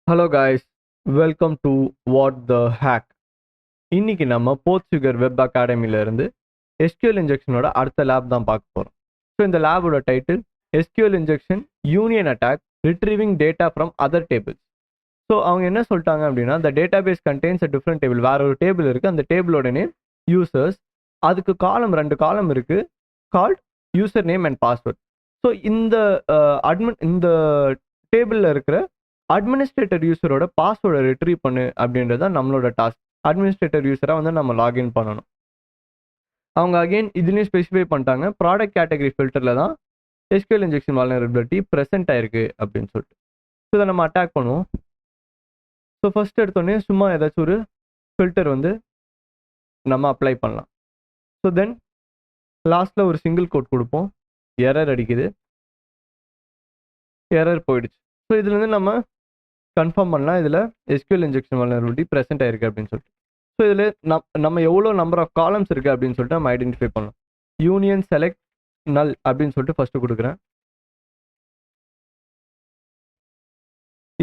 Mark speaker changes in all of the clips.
Speaker 1: Hello guys, welcome to What the Hack. இன்னைக்கு நம்ம PortSwigger Web Academy இருந்து SQL Injectionோட அடுத்த லேப் தான் பார்க்க போறோம். ஸோ இந்த லேபோட title SQL Injection UNION Attack Retrieving Data from Other Tables. So அவங்க என்ன சொல்லிட்டாங்க அப்படின்னா, the database contains a different table. வேற ஒரு டேபிள் இருக்கு, அந்த டேபிளோட நேம் யூசர்ஸ், அதுக்கு ரெண்டு காலம் இருக்கு, called user name and password. So இந்த இந்த டேபிளில் இருக்கிற அட்மினிஸ்ட்ரேட்டர் யூசரோட பாஸ்வேர்டை ரிட்ரீவ் பண்ணு அப்படின்றது தான் நம்மளோட டாஸ்க். அட்மினிஸ்ட்ரேட்டர் யூஸராக வந்து நம்ம லாகின் பண்ணணும். அவங்க அகெயின் இதுலேயும் ஸ்பெசிஃபை பண்ணிட்டாங்க, ப்ராடக்ட் கேட்டகரி ஃபில்டரில் தான் SQL இன்ஜெக்ஷன் வல்னரபிலிட்டி ப்ரெசென்ட் ஆயிருக்கு அப்படின்னு சொல்லிட்டு. ஸோ இதை நம்ம அட்டாக் பண்ணுவோம். ஸோ ஃபர்ஸ்ட் எடுத்தோடனே சும்மா ஏதாச்சும் ஒரு ஃபில்டர் வந்து நம்ம அப்ளை பண்ணலாம். ஸோ தென் லாஸ்ட்டில் ஒரு சிங்கிள் கோட் கொடுப்போம். எரர் அடிக்குது, எரர் போயிடுச்சு. ஸோ இதுலேருந்து நம்ம கன்ஃபார்ம் பண்ணலாம் இதில் SQL இன்ஜெக்ஷன் வல்னரபிலிட்டி ப்ரெசென்ட் ஆயிருக்கு அப்படின்னு சொல்லிட்டு. ஸோ இதில் நம்ம எவ்வளோ நம்பர் ஆஃப் காலம்ஸ் இருக்குது அப்படின்னு சொல்லிட்டு நம்ம ஐடென்டிஃபை பண்ணலாம். யூனியன் செலக்ட் நல் அப்படின்னு சொல்லிட்டு ஃபஸ்ட்டு கொடுக்குறேன்.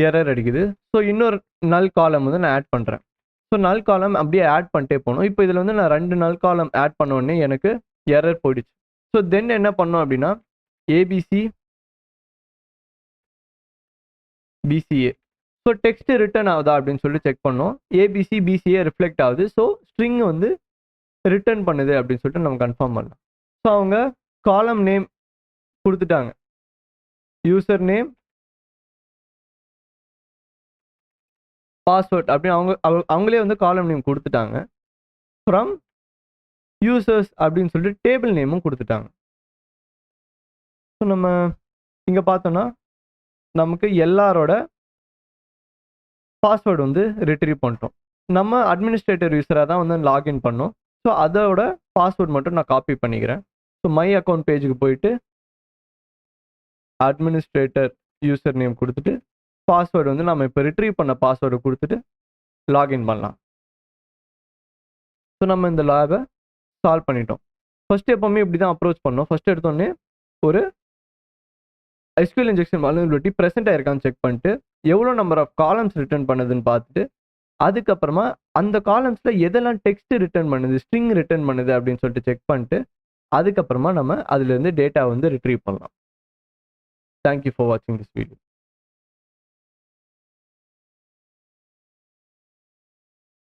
Speaker 1: எரர் அடிக்குது. ஸோ இன்னொரு நல் காலம் வந்து நான் ஆட் பண்ணுறேன். ஸோ நல் காலம் அப்படியே ஆட் பண்ணிட்டே போகணும். இப்போ இதில் வந்து நான் 2 நல் காலம் ஆட் பண்ண உடனே எனக்கு எரர் போயிடுச்சு. ஸோ தென் என்ன பண்ணோம் அப்படின்னா, ABC BCA. So text return ஆகுதா அப்படின்னு சொல்லிட்டு செக் பண்ணோம். ABC BCA ரிஃப்ளெக்ட் ஆகுது. ஸோ ஸ்ட்ரிங் வந்து ரிட்டர்ன் பண்ணுது அப்படின்னு சொல்லிட்டு நம்ம கன்ஃபார்ம் பண்ணலாம். ஸோ அவங்க காலம் நேம் கொடுத்துட்டாங்க, யூசர் நேம் பாஸ்வேர்ட் அப்படின்னு அவங்களே வந்து காலம் நேம் கொடுத்துட்டாங்க. ஃப்ரம் யூசர்ஸ் அப்படின்னு சொல்லிட்டு டேபிள் நேமும் கொடுத்துட்டாங்க. ஸோ நம்ம இங்கே பார்த்தோன்னா நமக்கு எல்லாரோட பாஸ்வேர்டு வந்து ரிட்ரீவ் பண்ணிட்டோம். நம்ம அட்மினிஸ்ட்ரேட்டர் யூஸராக தான் வந்து லாகின் பண்ணோம். ஸோ அதோட பாஸ்வேர்டு மட்டும் நான் காப்பி பண்ணிக்கிறேன். ஸோ மை அக்கௌண்ட் பேஜுக்கு போயிட்டு அட்மினிஸ்ட்ரேட்டர் யூசர் நேம் கொடுத்துட்டு பாஸ்வேர்டு வந்து நம்ம இப்போ ரிட்ரீவ் பண்ண பாஸ்வேர்டு கொடுத்துட்டு லாகின் பண்ணலாம். ஸோ நம்ம இந்த லேபை சால்வ் பண்ணிட்டோம். ஃபஸ்ட்டு எப்போவுமே இப்படி தான் அப்ரோச் பண்ணோம். ஃபஸ்ட் எடுத்தோடனே ஒரு SQL இன்ஜெக்ஷன் வல்னரபிலிட்டி ப்ரெசென்ட் ஆயிருக்கான்னு செக் பண்ணிட்டு எவ்வளோ நம்பர் ஆஃப் காலம்ஸ் ரிட்டர்ன் பண்ணுதுன்னு பார்த்துட்டு, அதுக்கப்புறமா அந்த காலம்ஸில் எதெல்லாம் டெக்ஸ்ட் ரிட்டர்ன் பண்ணுது, ஸ்ட்ரிங் ரிட்டர்ன் பண்ணுது அப்படின்னு சொல்லிட்டு செக் பண்ணிட்டு அதுக்கப்புறமா நம்ம அதுலேருந்து டேட்டா வந்து ரிட்ரீவ் பண்ணலாம். தேங்க்யூ ஃபார் வாட்சிங் திஸ் வீடியோ.